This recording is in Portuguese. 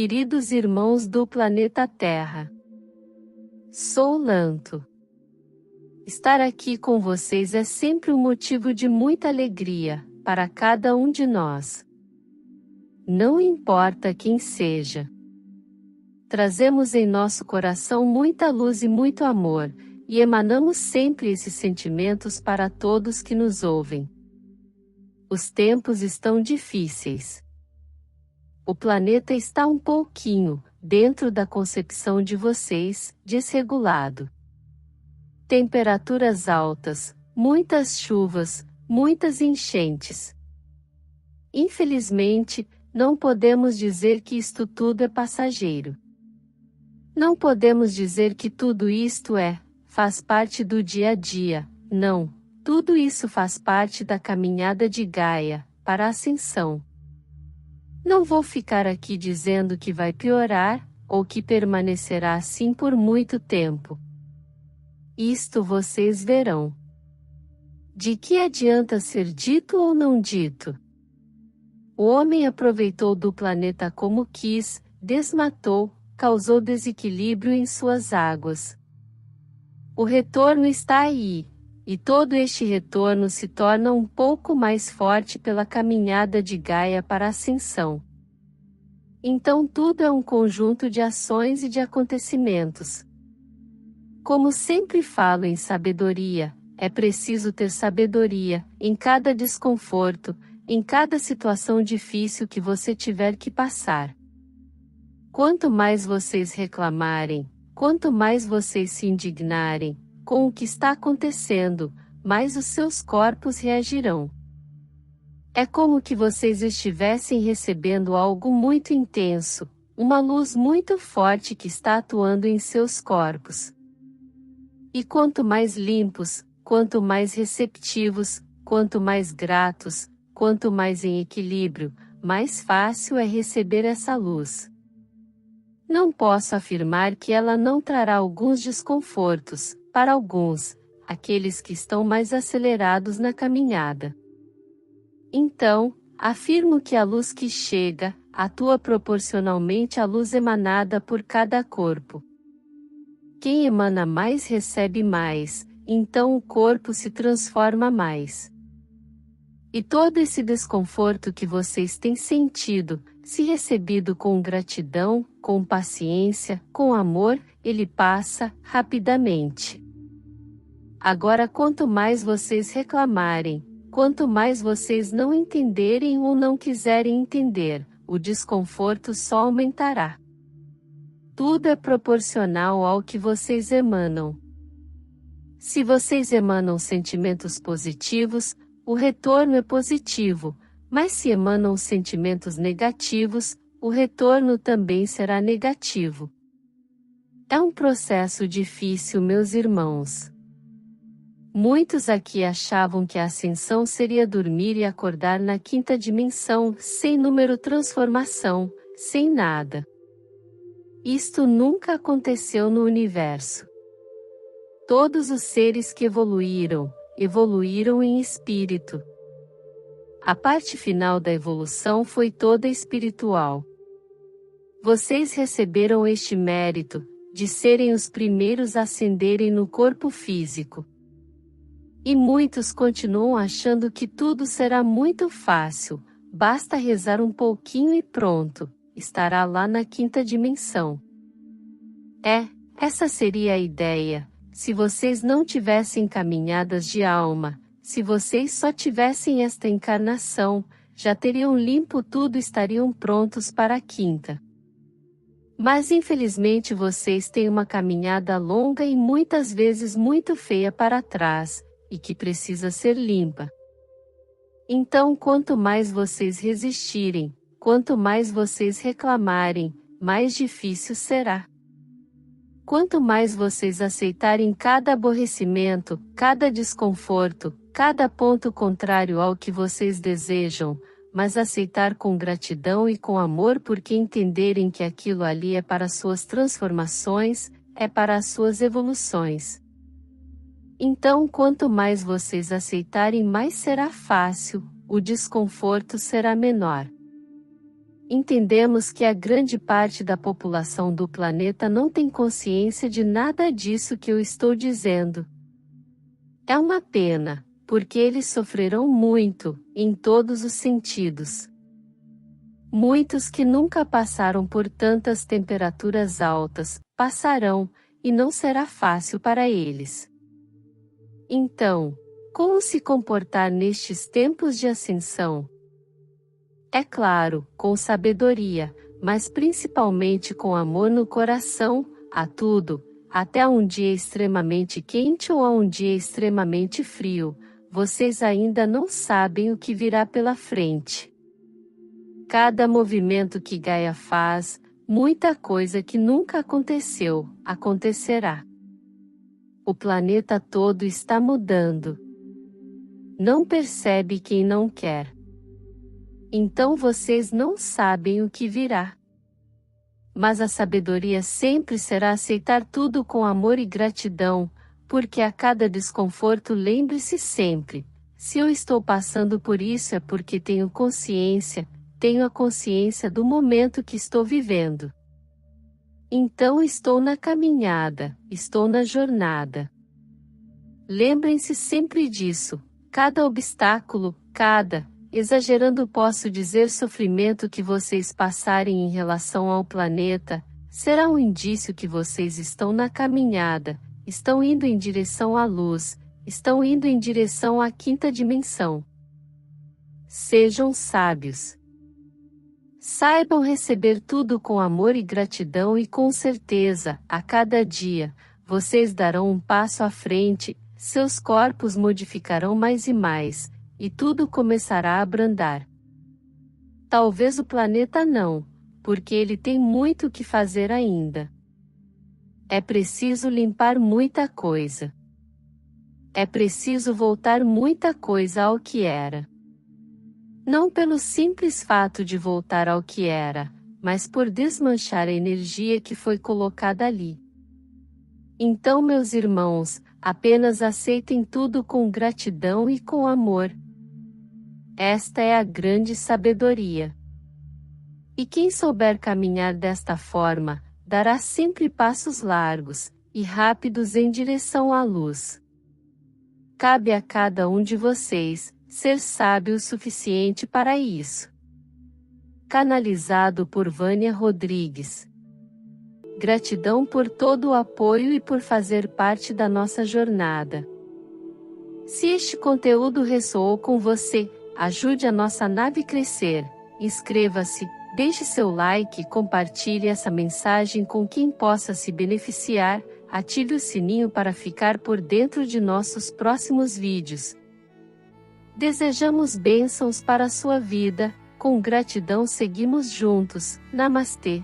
queridos irmãos do planeta Terra. Sou Lanto. Estar aqui com vocês é sempre um motivo de muita alegria, para cada um de nós. Não importa quem seja. Trazemos em nosso coração muita luz e muito amor, e emanamos sempre esses sentimentos para todos que nos ouvem. Os tempos estão difíceis. O planeta está um pouquinho, dentro da concepção de vocês, desregulado. Temperaturas altas, muitas chuvas, muitas enchentes. Infelizmente, não podemos dizer que isto tudo é passageiro. Não podemos dizer que tudo isto faz parte do dia a dia, não, tudo isso faz parte da caminhada de Gaia, para a ascensão. Não vou ficar aqui dizendo que vai piorar, ou que permanecerá assim por muito tempo. Isto vocês verão. De que adianta ser dito ou não dito? O homem aproveitou do planeta como quis, desmatou, causou desequilíbrio em suas águas. O retorno está aí, e todo este retorno se torna um pouco mais forte pela caminhada de Gaia para a ascensão. Então tudo é um conjunto de ações e de acontecimentos. Como sempre falo em sabedoria, é preciso ter sabedoria, em cada desconforto, em cada situação difícil que você tiver que passar. Quanto mais vocês reclamarem, quanto mais vocês se indignarem com o que está acontecendo, mais os seus corpos reagirão. É como que vocês estivessem recebendo algo muito intenso, uma luz muito forte que está atuando em seus corpos. E quanto mais limpos, quanto mais receptivos, quanto mais gratos, quanto mais em equilíbrio, mais fácil é receber essa luz. Não posso afirmar que ela não trará alguns desconfortos, para alguns, aqueles que estão mais acelerados na caminhada. Então, afirmo que a luz que chega, atua proporcionalmente à luz emanada por cada corpo. Quem emana mais recebe mais, então o corpo se transforma mais. E todo esse desconforto que vocês têm sentido, se recebido com gratidão, com paciência, com amor, ele passa rapidamente. Agora, quanto mais vocês reclamarem, quanto mais vocês não entenderem ou não quiserem entender, o desconforto só aumentará. Tudo é proporcional ao que vocês emanam. Se vocês emanam sentimentos positivos, o retorno é positivo, mas se emanam sentimentos negativos, o retorno também será negativo. É um processo difícil, meus irmãos. Muitos aqui achavam que a ascensão seria dormir e acordar na quinta dimensão, sem número transformação, sem nada. Isto nunca aconteceu no universo. Todos os seres que evoluíram, evoluíram em espírito. A parte final da evolução foi toda espiritual. Vocês receberam este mérito, de serem os primeiros a ascenderem no corpo físico. E muitos continuam achando que tudo será muito fácil, basta rezar um pouquinho e pronto, estará lá na quinta dimensão. Essa seria a ideia, se vocês não tivessem caminhadas de alma, se vocês só tivessem esta encarnação, já teriam limpo tudo e estariam prontos para a quinta. Mas infelizmente vocês têm uma caminhada longa e muitas vezes muito feia para trás, e que precisa ser limpa. Então, quanto mais vocês resistirem, quanto mais vocês reclamarem, mais difícil será. Quanto mais vocês aceitarem cada aborrecimento, cada desconforto, cada ponto contrário ao que vocês desejam, mas aceitar com gratidão e com amor porque entenderem que aquilo ali é para suas transformações, é para as suas evoluções. Então, quanto mais vocês aceitarem, mais será fácil, o desconforto será menor. entendemos que a grande parte da população do planeta não tem consciência de nada disso que eu estou dizendo. É uma pena, porque eles sofrerão muito, em todos os sentidos. Muitos que nunca passaram por tantas temperaturas altas, passarão, e não será fácil para eles. Então, como se comportar nestes tempos de ascensão? É claro, com sabedoria, mas principalmente com amor no coração, a tudo, até a um dia extremamente quente ou a um dia extremamente frio, vocês ainda não sabem o que virá pela frente. Cada movimento que Gaia faz, muita coisa que nunca aconteceu, acontecerá. O planeta todo está mudando. Não percebe quem não quer. Então vocês não sabem o que virá. Mas a sabedoria sempre será aceitar tudo com amor e gratidão, porque a cada desconforto lembre-se sempre, se eu estou passando por isso é porque tenho a consciência do momento que estou vivendo. Então estou na caminhada, estou na jornada. Lembrem-se sempre disso, cada obstáculo, exagerando posso dizer sofrimento que vocês passarem em relação ao planeta, será um indício que vocês estão na caminhada, estão indo em direção à luz, estão indo em direção à quinta dimensão. Sejam sábios. Saibam receber tudo com amor e gratidão e com certeza, a cada dia, vocês darão um passo à frente, seus corpos modificarão mais e mais, e tudo começará a abrandar. Talvez o planeta não, porque ele tem muito o que fazer ainda. É preciso limpar muita coisa. É preciso voltar muita coisa ao que era. Não pelo simples fato de voltar ao que era, mas por desmanchar a energia que foi colocada ali. Então, meus irmãos, apenas aceitem tudo com gratidão e com amor. Esta é a grande sabedoria. E quem souber caminhar desta forma, dará sempre passos largos e rápidos em direção à luz. Cabe a cada um de vocês ser sábio o suficiente para isso. Canalizado por Vânia Rodrigues. Gratidão por todo o apoio e por fazer parte da nossa jornada. Se este conteúdo ressoou com você, ajude a nossa nave crescer, inscreva-se, deixe seu like e compartilhe essa mensagem com quem possa se beneficiar, ative o sininho para ficar por dentro de nossos próximos vídeos. Desejamos bênçãos para a sua vida, com gratidão seguimos juntos, Namastê.